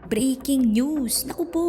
Breaking news! Naku po!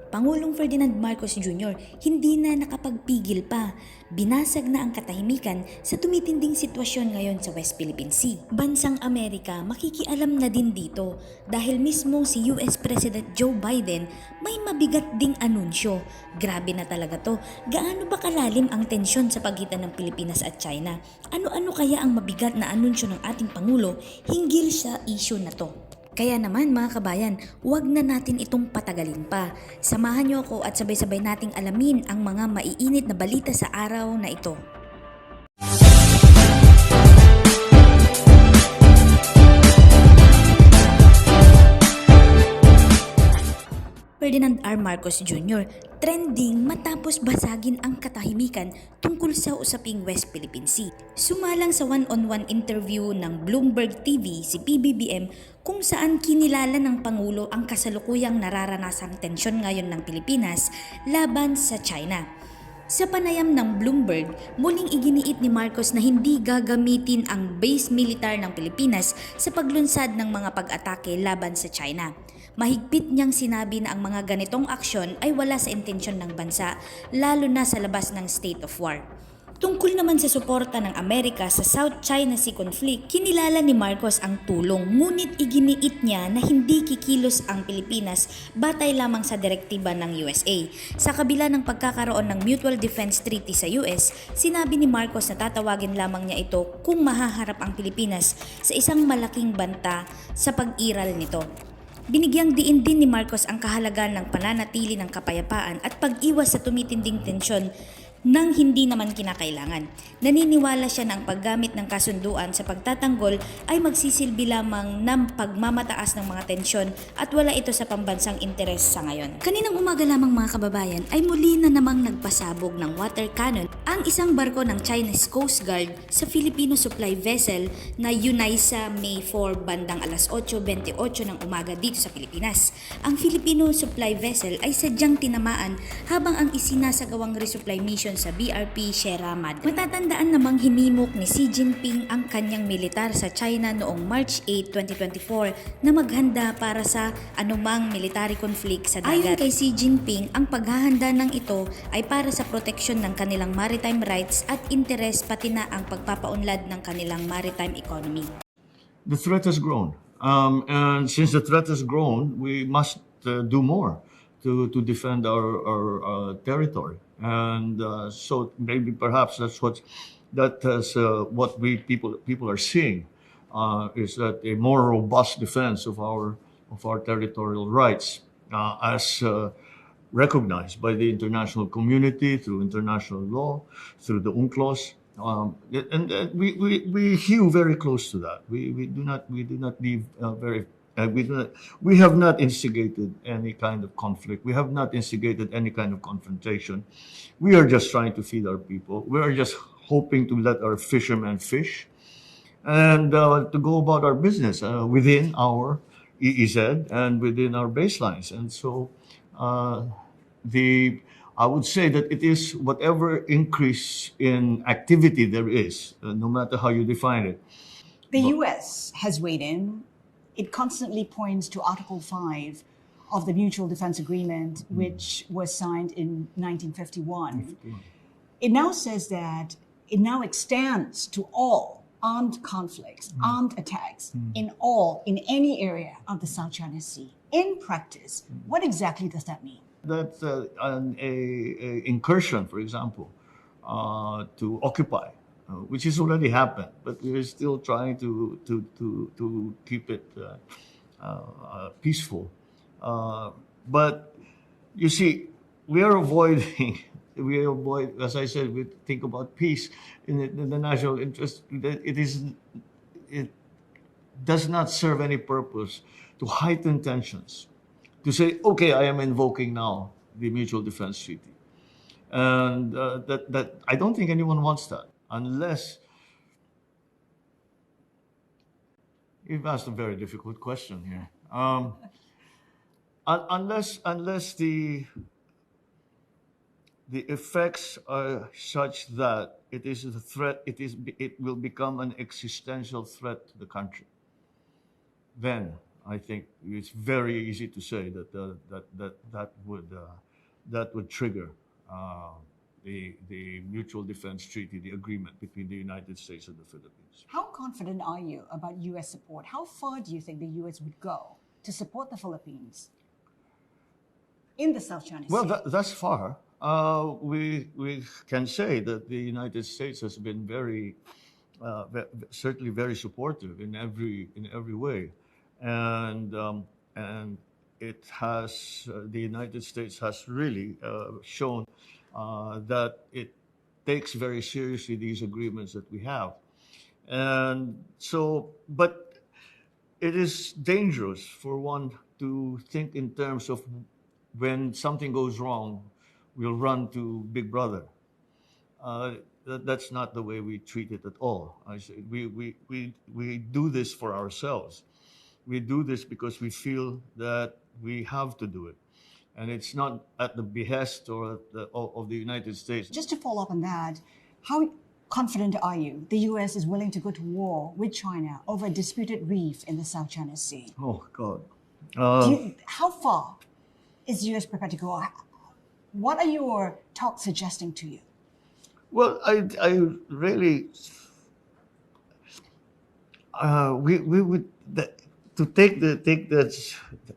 Pangulong Ferdinand Marcos Jr. hindi na nakapagpigil pa. Binasag na ang katahimikan sa tumitinding sitwasyon ngayon sa West Philippine Sea. Bansang Amerika makikialam na din dito dahil mismo si US President Joe Biden may mabigat ding anunsyo. Grabe na talaga to. Gaano ba kalalim ang tensyon sa pagitan ng Pilipinas at China? Ano-ano kaya ang mabigat na anunsyo ng ating Pangulo hinggil sa issue na to? Kaya naman mga kabayan, huwag na natin itong patagalin pa. Samahan niyo ako at sabay-sabay nating alamin ang mga maiinit na balita sa araw na ito. Ferdinand R. Marcos Jr. trending matapos basagin ang katahimikan tungkol sa usaping West Philippine Sea. Sumalang sa one-on-one interview ng Bloomberg TV si Pbbm kung saan kinilala ng Pangulo ang kasalukuyang nararanasang tensyon ngayon ng Pilipinas laban sa China. Sa panayam ng Bloomberg, muling iginiit ni Marcos na hindi gagamitin ang base militar ng Pilipinas sa paglunsad ng mga pag-atake laban sa China. Mahigpit niyang sinabi na ang mga ganitong aksyon ay wala sa intensyon ng bansa, lalo na sa labas ng state of war. Tungkol naman sa suporta ng Amerika sa South China Sea conflict, kinilala ni Marcos ang tulong ngunit iginiit niya na hindi kikilos ang Pilipinas batay lamang sa direktiba ng USA. Sa kabila ng pagkakaroon ng Mutual Defense Treaty sa US, sinabi ni Marcos na tatawagin lamang niya ito kung mahaharap ang Pilipinas sa isang malaking banta sa pag-iral nito. Binigyang diin din ni Marcos ang kahalagahan ng pananatili ng kapayapaan at pag-iwas sa tumitinding tensyon nang hindi naman kinakailangan. Naniniwala siya na ang paggamit ng kasunduan sa pagtatanggol ay magsisilbi lamang ng pagmamataas ng mga tensyon at wala ito sa pambansang interes sa ngayon. Kaninang umaga lamang mga kababayan ay muli na namang nagpasabog ng water cannon ang isang barko ng Chinese Coast Guard sa Filipino supply vessel na Yunaisa May 4 bandang alas 8:28 ng umaga dito sa Pilipinas. Ang Filipino supply vessel ay sadyang tinamaan habang ang isinasagawang resupply mission sa BRP Sierra Madre. Matatandaan namang hinimok ni Xi Jinping ang kanyang militar sa China noong March 8, 2024 na maghanda para sa anumang military conflict sa dagat. Ayon kay Xi Jinping, ang paghahanda ng ito ay para sa proteksyon ng kanilang maritime rights at interes pati na ang pagpapaunlad ng kanilang maritime economy. The threat has grown. And since the threat has grown, we must do more to defend our territory. And so maybe perhaps that's what we people are seeing is that a more robust defense of our territorial rights as recognized by the international community through international law, through the UNCLOS. We hew very close to that. We do not leave we have not instigated any kind of conflict. We have not instigated any kind of confrontation. We are just trying to feed our people. We are just hoping to let our fishermen fish and to go about our business within our EEZ and within our baselines. And so I would say that it is whatever increase in activity there is, no matter how you define it. The U.S. has weighed in. It constantly points to Article 5 of the Mutual Defense Agreement, which was signed in 1951. It now says that it now extends to all armed conflicts, armed attacks in any area of the South China Sea. In practice, what exactly does that mean? That's an incursion, for example, to occupy, which has already happened, but we're still trying to keep it peaceful. But you see, we are avoiding. As I said, we think about peace in the national interest. It does not serve any purpose to heighten tensions. To say, okay, I am invoking now the Mutual Defense Treaty, and that I don't think anyone wants that. Unless you've asked a very difficult question here. Unless the effects are such that it is a threat, it will become an existential threat to the country. Then I think it's very easy to say that that would trigger the mutual defense treaty, the agreement between the United States and the Philippines. How confident are you about U.S. support? How far do you think the U.S. would go to support the Philippines in the South China Well, Sea? thus far, we can say that the United States has been certainly very supportive in every way, and it has the United States has really shown that it takes very seriously these agreements that we have, and so but it is dangerous for one to think in terms of when something goes wrong, we'll run to Big Brother. That's not the way we treat it at all. I say we do this for ourselves. We do this because we feel that we have to do it, and it's not at the behest of the United States. Just to follow up on that, how confident are you the U.S. is willing to go to war with China over a disputed reef in the South China Sea? Oh God. How far is U.S. prepared to go? What are your talks suggesting to you? Well, I really, we would to take that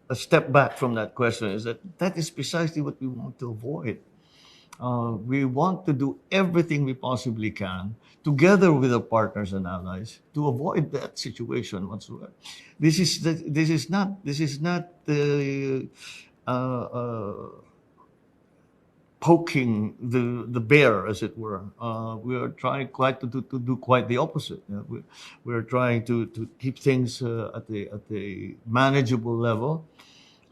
a step back from that question is that is precisely what we want to avoid. We want to do everything we possibly can, together with our partners and allies, to avoid that situation whatsoever. This is not poking the bear, as it were. We are trying quite to do quite the opposite. We're trying to keep things at the manageable level,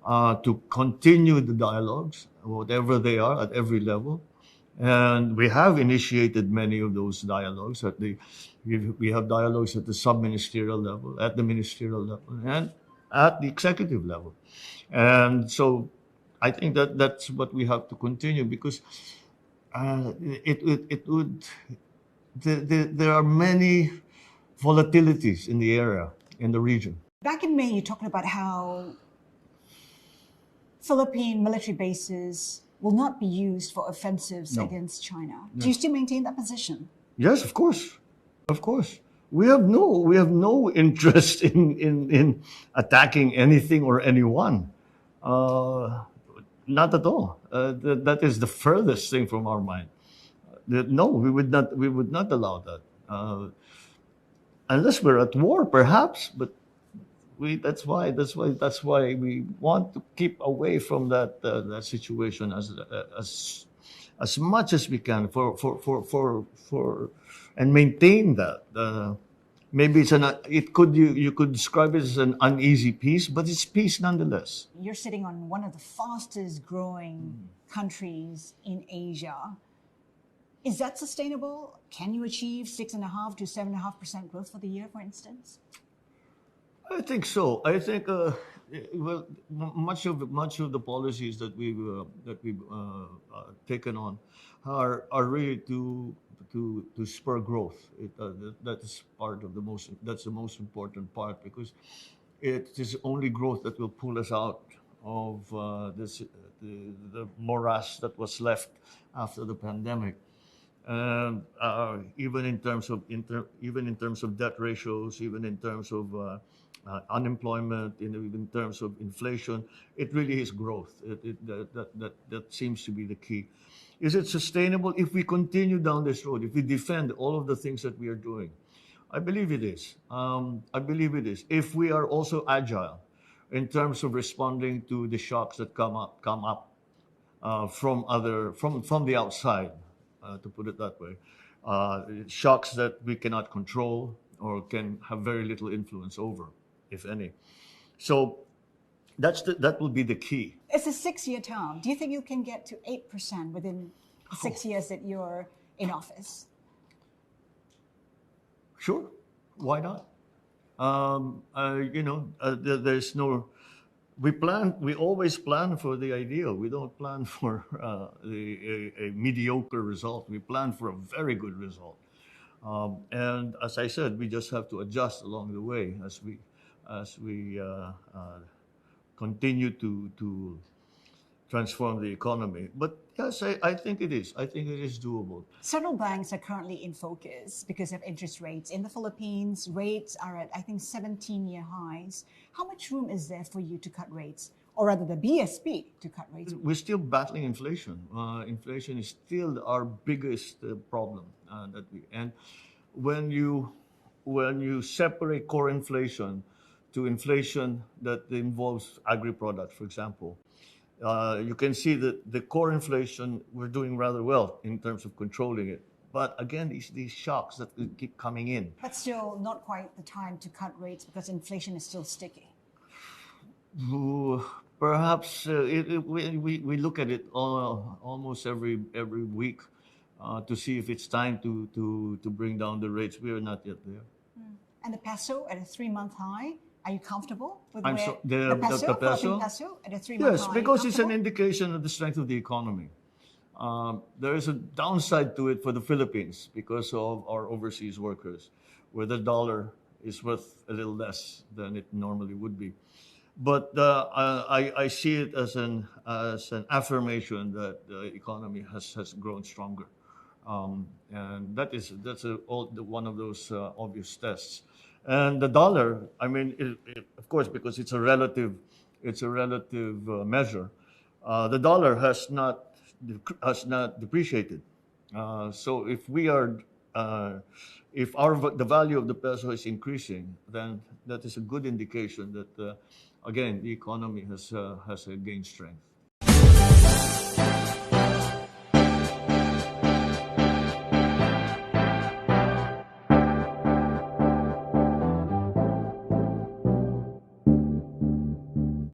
to continue the dialogues, whatever they are, at every level. And we have initiated many of those dialogues we have dialogues at the sub-ministerial level, at the ministerial level, and at the executive level. And so I think that's what we have to continue, because it would there are many volatilities in the area, in the region. Back in May, you talked about how Philippine military bases will not be used for offensives No. against China. Do you still maintain that position? Yes, of course, of course. We have no interest in attacking anything or anyone. Not at all. That is the furthest thing from our mind. No, we would not allow that, unless we're at war, perhaps. But that's why we want to keep away from that situation as much as we can for and maintain that. Maybe you could describe it as an uneasy peace, but it's peace nonetheless. You're sitting on one of the fastest growing countries in Asia. Is that sustainable? Can you achieve 6.5% to 7.5% growth for the year, for instance? I think so. I think much of the policies that we've taken on are really to spur growth. That is part of that's the most important part, because it is only growth that will pull us out of the morass that was left after the pandemic. And even in terms of debt ratios, even in terms of unemployment, even in terms of inflation, it really is growth. That seems to be the key. Is it sustainable if we continue down this road? If we defend all of the things that we are doing, I believe it is. I believe it is. If we are also agile in terms of responding to the shocks that come up from the outside, to put it that way, shocks that we cannot control or can have very little influence over, if any. So that will be the key. It's a 6-year term. Do you think you can get to 8% within the 6 years that you're in office? Sure, why not? There's no. We always plan for the ideal. We don't plan for a mediocre result. We plan for a very good result. And as I said, we just have to adjust along the way continue to transform the economy. But yes, I think it is. I think it is doable. Several banks are currently in focus because of interest rates. In the Philippines, rates are at, I think, 17-year highs. How much room is there for you to cut rates? Or rather, the BSP to cut rates? We're still battling inflation. Inflation is still our biggest problem and when you separate core inflation to inflation that involves agri-products, for example, you can see that the core inflation, we're doing rather well in terms of controlling it. But again, these shocks that keep coming in. But still, not quite the time to cut rates because inflation is still sticky. Perhaps we look at it almost every week to see if it's time to bring down the rates. We are not yet there. And the peso at a 3-month high, are you comfortable with I'm where so, the peso, the peso? Philippine peso at a 3-month high? Yes, because it's an comfortable? indication of the strength of the economy. There is a downside to it for the Philippines because of our overseas workers, where the dollar is worth a little less than it normally would be. But I see it as an affirmation that the economy has grown stronger, and that's one of those obvious tests. And the dollar, I mean, of course, because it's a relative measure. The dollar has not depreciated. So if the value of the peso is increasing, then that is a good indication that again the economy has gained strength.